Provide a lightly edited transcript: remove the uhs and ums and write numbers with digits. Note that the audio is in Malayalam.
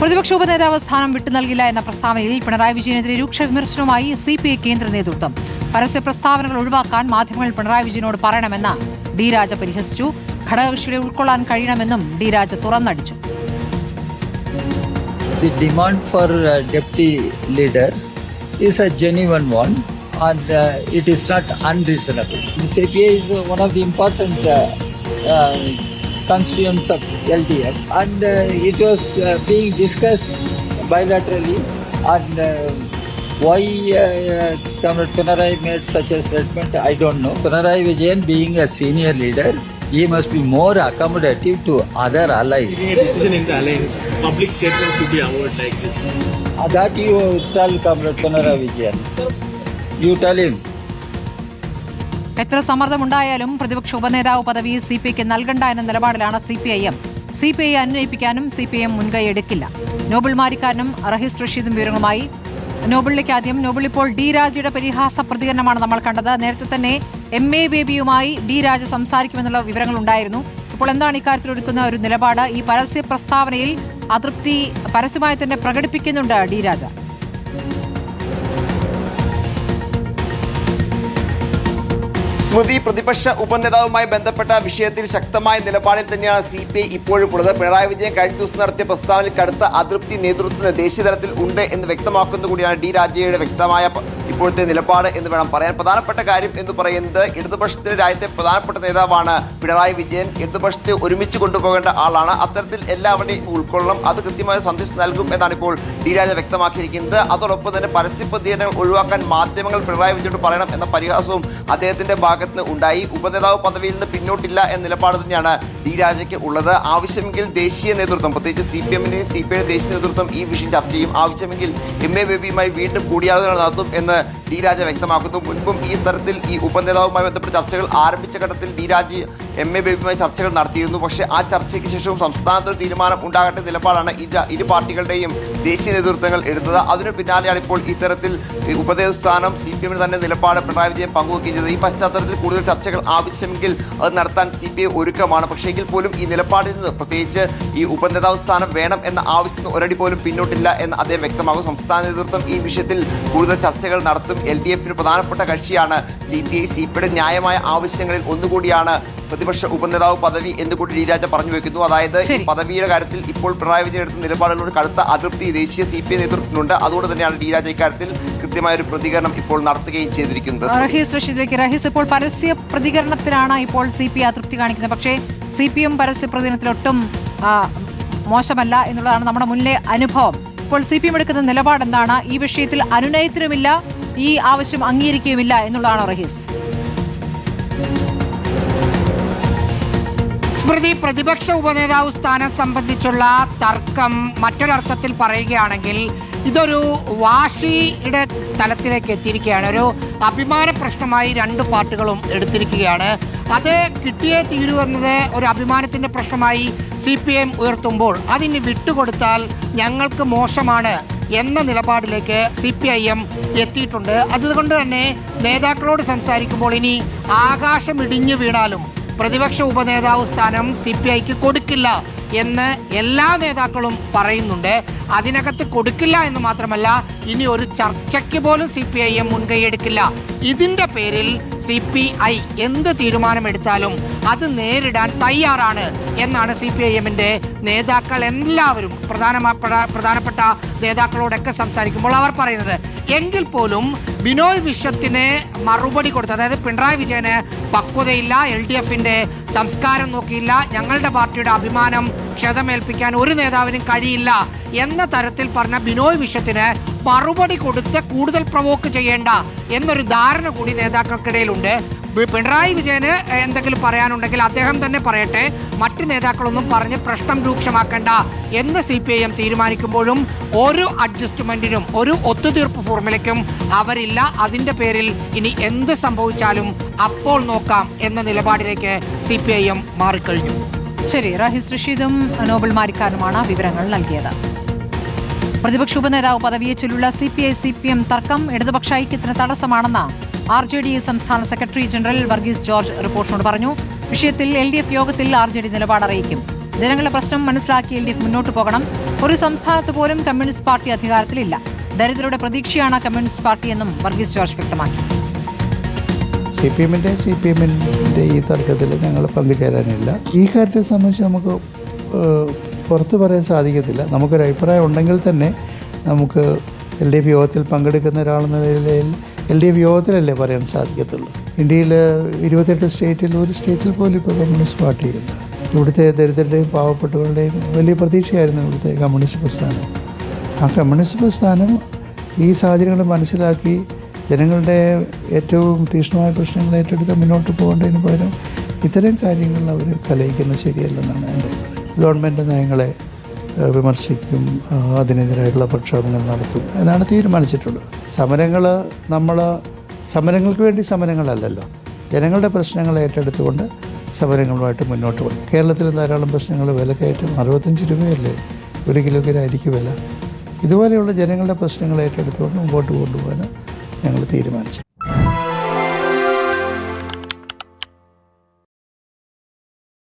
പ്രതിപക്ഷ ഉപനേതാവ് സ്ഥാനം വിട്ടു നൽകില്ല എന്ന പ്രസ്താവനയിൽ പിണറായി വിജയനെതിരെ രൂക്ഷ വിമർശനവുമായി സിപിഐ കേന്ദ്ര നേതൃത്വം. പരസ്യ പ്രസ്താവനകൾ ഒഴിവാക്കാൻ മാധ്യമങ്ങൾ പിണറായി വിജയനോട് പറയണമെന്ന് ഡി രാജ പരിഹസിച്ചു. ഘടകകക്ഷികളെ ഉൾക്കൊള്ളാൻ കഴിയണമെന്നും ഡി രാജ തുറന്നടിച്ചു. The demand for deputy leader is a genuine one and it is not unreasonable. The CPI is one of the important constituents of LDF and it was being discussed bilaterally and why Comrade Pinarayi made such a statement, I don't know. Pinarayi Vijayan being a senior leader, he must be more accommodative to other allies. Decision in the alliance, public statement should be avoided like this. That you tell Comrade Pinarayi Vijayan. You tell him. എത്ര സമ്മർദ്ദമുണ്ടായാലും പ്രതിപക്ഷ ഉപനേതാവ് പദവി സിപിഐക്ക് നൽകണ്ട എന്ന നിലപാടിലാണ് സിപിഐഎം. സിപിഐ അന്വയിപ്പിക്കാനും സിപിഐഎം മുൻകൈയെടുക്കില്ല. നോബിൾ മാരിക്കാരനും റഹീസ് റഷീദും വിവരങ്ങളുമായി. നോബിളിലേക്ക് ആദ്യം. നോബിൾ, ഇപ്പോൾ ഡി രാജയുടെ പരിഹാസ പ്രതികരണമാണ് നമ്മൾ കണ്ടത്. നേരത്തെ തന്നെ MA ബേബിയുമായി ഡി രാജ സംസാരിക്കുമെന്നുള്ള വിവരങ്ങൾ ഉണ്ടായിരുന്നു. ഇപ്പോൾ എന്താണ് ഇക്കാര്യത്തിൽ എടുക്കുന്ന ഒരു നിലപാട്? ഈ പരസ്യ പ്രസ്താവനയിൽ അതൃപ്തി പരസ്യമായി തന്നെ പ്രകടിപ്പിക്കുന്നുണ്ട് ഡി രാജ. സ്മൃതി, പ്രതിപക്ഷ ഉപനേതാവുമായി ബന്ധപ്പെട്ട വിഷയത്തിൽ ശക്തമായ നിലപാടിൽ തന്നെയാണ് CPI ഇപ്പോഴും ഉള്ളത്. പിണറായി വിജയൻ കഴിഞ്ഞ ദിവസം നടത്തിയ പ്രസ്താവനയിൽ കടുത്ത അതൃപ്തി നേതൃത്വത്തിന് ദേശീയ തലത്തിൽ ഉണ്ട് എന്ന് വ്യക്തമാക്കുന്ന കൂടിയാണ് ഡി രാജയുടെ വ്യക്തമായ ഇപ്പോഴത്തെ നിലപാട് എന്ന് വേണം പറയാൻ. പ്രധാനപ്പെട്ട കാര്യം എന്ന് പറയുന്നത് ഇടതുപക്ഷത്തിന്റെ രാജ്യത്തെ പ്രധാനപ്പെട്ട നേതാവാണ് പിണറായി വിജയൻ. ഇടതുപക്ഷത്തെ ഒരുമിച്ച് കൊണ്ടുപോകേണ്ട ആളാണ്. അത്തരത്തിൽ എല്ലാവരുടെയും ഉൾക്കൊള്ളണം, അത് കൃത്യമായ സന്ദേശം നൽകും എന്നാണ് ഇപ്പോൾ ഡി രാജ വ്യക്തമാക്കിയിരിക്കുന്നത്. അതോടൊപ്പം തന്നെ പരസ്യ പ്രതികരണങ്ങൾ ഒഴിവാക്കാൻ മാധ്യമങ്ങൾ പിണറായി വിജയനോട് പറയണം എന്ന പരിഹാസവും അദ്ദേഹത്തിന്റെ ഭാഗത്ത് ഉണ്ടായി. ഉപനേതാവ് പദവിയിൽ നിന്ന് പിന്നോട്ടില്ല എന്ന നിലപാട് തന്നെയാണ് ഡി രാജയ്ക്ക് ഉള്ളത്. ആവശ്യമെങ്കിൽ ദേശീയ നേതൃത്വം, പ്രത്യേകിച്ച് CPM-ന്റെയും CPI-യുടെ ദേശീയ നേതൃത്വം ഈ വിഷയം ചർച്ച ചെയ്യും. ആവശ്യമെങ്കിൽ MA ബേബിയുമായി വീണ്ടും കൂടിയാലോചന നടത്തും എന്ന് ഡി രാജ വ്യക്തമാക്കുന്നു. മുൻപും ഈ തരത്തിൽ ഈ ഉപനേതാവുമായി ബന്ധപ്പെട്ട ചർച്ചകൾ ആരംഭിച്ച ഘട്ടത്തിൽ ഡി രാജ MA ബേബിയുമായി ചർച്ചകൾ നടത്തിയിരുന്നു. പക്ഷേ ആ ചർച്ചയ്ക്ക് ശേഷവും സംസ്ഥാനത്ത് തീരുമാനം ഉണ്ടാകട്ടെ നിലപാടാണ് ഇരു പാർട്ടികളുടെയും ദേശീയ നേതൃത്വങ്ങൾ എടുത്തത്. അതിനു പിന്നാലെയാണ് ഇപ്പോൾ ഇത്തരത്തിൽ ഉപനേതൃ സ്ഥാനം CPM-ന് തന്നെ നിലപാട് പിണറായി വിജയൻ പങ്കുവയ്ക്കുകയും ചെയ്തത്. ഈ പശ്ചാത്തലത്തിൽ കൂടുതൽ ചർച്ചകൾ ആവശ്യമെങ്കിൽ അത് നടത്താൻ CPI ഒരുക്കമാണ്. പക്ഷേ എങ്കിൽ പോലും ഈ നിലപാടിൽ നിന്ന്, പ്രത്യേകിച്ച് ഈ ഉപനേതാവ് സ്ഥാനം വേണം എന്ന ആവശ്യത്തിന് ഒരടി പോലും പിന്നോട്ടില്ല എന്ന് അദ്ദേഹം വ്യക്തമാക്കും. സംസ്ഥാന നേതൃത്വം ഈ വിഷയത്തിൽ കൂടുതൽ ചർച്ചകൾ നടത്തും. LDF-ന് പ്രധാനപ്പെട്ട കക്ഷിയാണ് CPI. CPI-യുടെ ന്യായമായ ആവശ്യങ്ങളിൽ ഒന്നുകൂടിയാണ് പ്രതിപക്ഷ ഉപനേതാവ് പദവി എന്നുകൂടി ഡി രാജ പറഞ്ഞു വെക്കുന്നു. അതായത് ഈ പദവിയുടെ കാര്യത്തിൽ ഇപ്പോൾ പിണറായി വിജയൻ എടുത്ത നിലപാടുകളോട് കടുത്ത അതൃപ്തി ദേശീയ CPI നേതൃത്വത്തിനുണ്ട്. അതുകൊണ്ട് തന്നെയാണ് ഡി രാജ ഇക്കാര്യത്തിൽ കൃത്യമായ ഒരു പ്രതികരണം ഇപ്പോൾ നടത്തുകയും ചെയ്തിരിക്കുന്നത്. റഹീസ് റഷീദിലേക്ക്. റഹീസ്, ഇപ്പോൾ പരസ്യ പ്രതികരണത്തിലാണ് ഇപ്പോൾ CPI അതൃപ്തി കാണിക്കുന്നത്. പക്ഷേ CPM പരസ്യ പ്രതികരണത്തിലൊട്ടും മോശമല്ല എന്നുള്ളതാണ് നമ്മുടെ മുന്നിലെ അനുഭവം. ഇപ്പോൾ CPM എടുക്കുന്ന നിലപാട് എന്താണ്? ഈ വിഷയത്തിൽ അനുനയത്തിനുമില്ല, ഈ ആവശ്യം അംഗീകരിക്കുകയുമില്ല എന്നുള്ളതാണോ റഹീസ്? സ്മൃതി, പ്രതിപക്ഷ ഉപനേതാവ് സ്ഥാനം സംബന്ധിച്ചുള്ള തർക്കം മറ്റൊരർത്ഥത്തിൽ പറയുകയാണെങ്കിൽ ഇതൊരു വാശിയുടെ തലത്തിലേക്ക് എത്തിയിരിക്കുകയാണ്. ഒരു അഭിമാന പ്രശ്നമായി രണ്ട് പാർട്ടികളും എടുത്തിരിക്കുകയാണ്. അത് കിട്ടിയേ തീരുവെന്നത് ഒരു അഭിമാനത്തിന്റെ പ്രശ്നമായി CPM ഉയർത്തുമ്പോൾ അതിന് വിട്ടുകൊടുത്താൽ ഞങ്ങൾക്ക് മോശമാണ് എന്ന നിലപാടിലേക്ക് CPIM എത്തിയിട്ടുണ്ട്. അതുകൊണ്ട് തന്നെ നേതാക്കളോട് സംസാരിക്കുമ്പോൾ ഇനി ആകാശം ഇടിഞ്ഞു വീണാലും പ്രതിപക്ഷ ഉപനേതാവ് സ്ഥാനം CPIക്ക് കൊടുക്കില്ല എന്ന് എല്ലാ നേതാക്കളും പറയുന്നുണ്ട്. അതിനകത്ത് കൊടുക്കില്ല എന്ന് മാത്രമല്ല, ഇനി ഒരു ചർച്ചയ്ക്ക് പോലും CPIM മുൻകൈയെടുക്കില്ല. ഇതിന്റെ പേരിൽ CPI എന്ത് തീരുമാനമെടുത്താലും അത് നേരിടാൻ തയ്യാറാണ് എന്നാണ് CPIM-ന്റെ നേതാക്കൾ എല്ലാവരും പ്രധാനപ്പെട്ട നേതാക്കളോടൊക്കെ സംസാരിക്കുമ്പോൾ അവർ പറയുന്നത്. എങ്കിൽ പോലും ബിനോയ് വിശ്വത്തിന് മറുപടി കൊടുത്ത്, അതായത് പിണറായി വിജയന് പക്വതയില്ല, LDF-ന്റെ സംസ്കാരം നോക്കിയില്ല, ഞങ്ങളുടെ പാർട്ടിയുടെ അഭിമാനം ക്ഷതമേൽപ്പിക്കാൻ ഒരു നേതാവിനും കഴിയില്ല എന്ന തരത്തിൽ പറഞ്ഞ ബിനോയ് വിശ്വത്തിന് മറുപടി കൊടുത്ത് കൂടുതൽ പ്രവോക്ക് ചെയ്യേണ്ട എന്നൊരു ധാരണ കൂടി നേതാക്കൾക്കിടയിലുണ്ട്. പിണറായി വിജയന് എന്തെങ്കിലും പറയാനുണ്ടെങ്കിൽ അദ്ദേഹം തന്നെ പറയട്ടെ, മറ്റ് നേതാക്കളൊന്നും പറഞ്ഞ് പ്രശ്നം രൂക്ഷമാക്കേണ്ട എന്ന് CPIM തീരുമാനിക്കുമ്പോഴും ഒരു അഡ്ജസ്റ്റ്മെന്റിനും ഒരു ഒത്തുതീർപ്പ് ഫോർമുലയ്ക്കും അവരില്ല. അതിന്റെ പേരിൽ ഇനി എന്ത് സംഭവിച്ചാലും അപ്പോൾ നോക്കാം എന്ന നിലപാടിലേക്ക് CPIM മാറിക്കഴിഞ്ഞു. ശരി, റഹീസ് റഷീദും നോബിൾ മാരിക്കാരനുമാണ് വിവരങ്ങൾ നൽകിയത്. പ്രതിപക്ഷ ഉപനേതാവ് പദവിയെ ചൊല്ലുള്ള CPI-CPM തർക്കം ഇടതുപക്ഷ ഐക്യത്തിന് തടസ്സമാണെന്ന് RJD സംസ്ഥാന സെക്രട്ടറി ജനറൽ വർഗീസ് ജോർജ് റിപ്പോർട്ടിനോട് പറഞ്ഞു. വിഷയത്തിൽ LDF യോഗത്തിൽ RJD നിലപാട് അറിയിക്കും. ജനങ്ങളുടെ പ്രശ്നം മനസ്സിലാക്കി LDF മുന്നോട്ട് പോകണം. ഒരു സംസ്ഥാനത്ത് പോലും കമ്മ്യൂണിസ്റ്റ് പാർട്ടി അധികാരത്തിലില്ല. ദരിദ്രരുടെ പ്രതീക്ഷയാണ് കമ്മ്യൂണിസ്റ്റ് പാർട്ടി എന്നും വർഗീസ് ജോർജ് വ്യക്തമാക്കി. CPM-ന്റെ ഈ തർക്കത്തിൽ ഞങ്ങൾ പങ്കുചേരാനില്ല. ഈ കാര്യത്തെ സംബന്ധിച്ച് നമുക്ക് പുറത്തു പറയാൻ സാധിക്കത്തില്ല. നമുക്കൊരു അഭിപ്രായം ഉണ്ടെങ്കിൽ തന്നെ നമുക്ക് LDF യോഗത്തിൽ പങ്കെടുക്കുന്ന ഒരാളെന്ന നിലയിൽ LDF യോഗത്തിലല്ലേ പറയാൻ സാധിക്കത്തുള്ളൂ. ഇന്ത്യയിൽ 28 സ്റ്റേറ്റിൽ ഒരു സ്റ്റേറ്റിൽ പോലും ഇപ്പോൾ കമ്മ്യൂണിസ്റ്റ് പാർട്ടിയില്ല. ഇവിടുത്തെ ദരിദ്രരുടെയും പാവപ്പെട്ടവരുടെയും വലിയ പ്രതീക്ഷയായിരുന്നു ഇവിടുത്തെ കമ്മ്യൂണിസ്റ്റ് പ്രസ്ഥാനം. ആ കമ്മ്യൂണിസ്റ്റ് പ്രസ്ഥാനം ഈ സാഹചര്യങ്ങൾ മനസ്സിലാക്കി ജനങ്ങളുടെ ഏറ്റവും തീക്ഷ്ണമായ പ്രശ്നങ്ങൾ ഏറ്റെടുത്ത് മുന്നോട്ട് പോകേണ്ടതിന് പകരം ഇത്തരം കാര്യങ്ങൾ അവർ കലയിക്കുന്നത് ശരിയല്ലെന്നാണ് എൻ്റെ ഗവൺമെൻറ് നയങ്ങളെ വിമർശിക്കും, അതിനെതിരായിട്ടുള്ള പ്രക്ഷോഭങ്ങൾ നടത്തും എന്നാണ് തീരുമാനിച്ചിട്ടുള്ളത്. സമരങ്ങൾക്ക് വേണ്ടി സമരങ്ങളല്ലല്ലോ, ജനങ്ങളുടെ പ്രശ്നങ്ങൾ ഏറ്റെടുത്തുകൊണ്ട് സമരങ്ങളുമായിട്ട് മുന്നോട്ട് പോകും. കേരളത്തിൽ ധാരാളം പ്രശ്നങ്ങൾ, വിലക്കയറ്റം 65 രൂപയല്ലേ 1 കിലോഗ്രാം അരിക്ക് വില. ഇതുപോലെയുള്ള ജനങ്ങളുടെ പ്രശ്നങ്ങൾ ഏറ്റെടുത്തുകൊണ്ട് മുമ്പോട്ട് കൊണ്ടുപോകാൻ ഞങ്ങൾ തീരുമാനിച്ചു.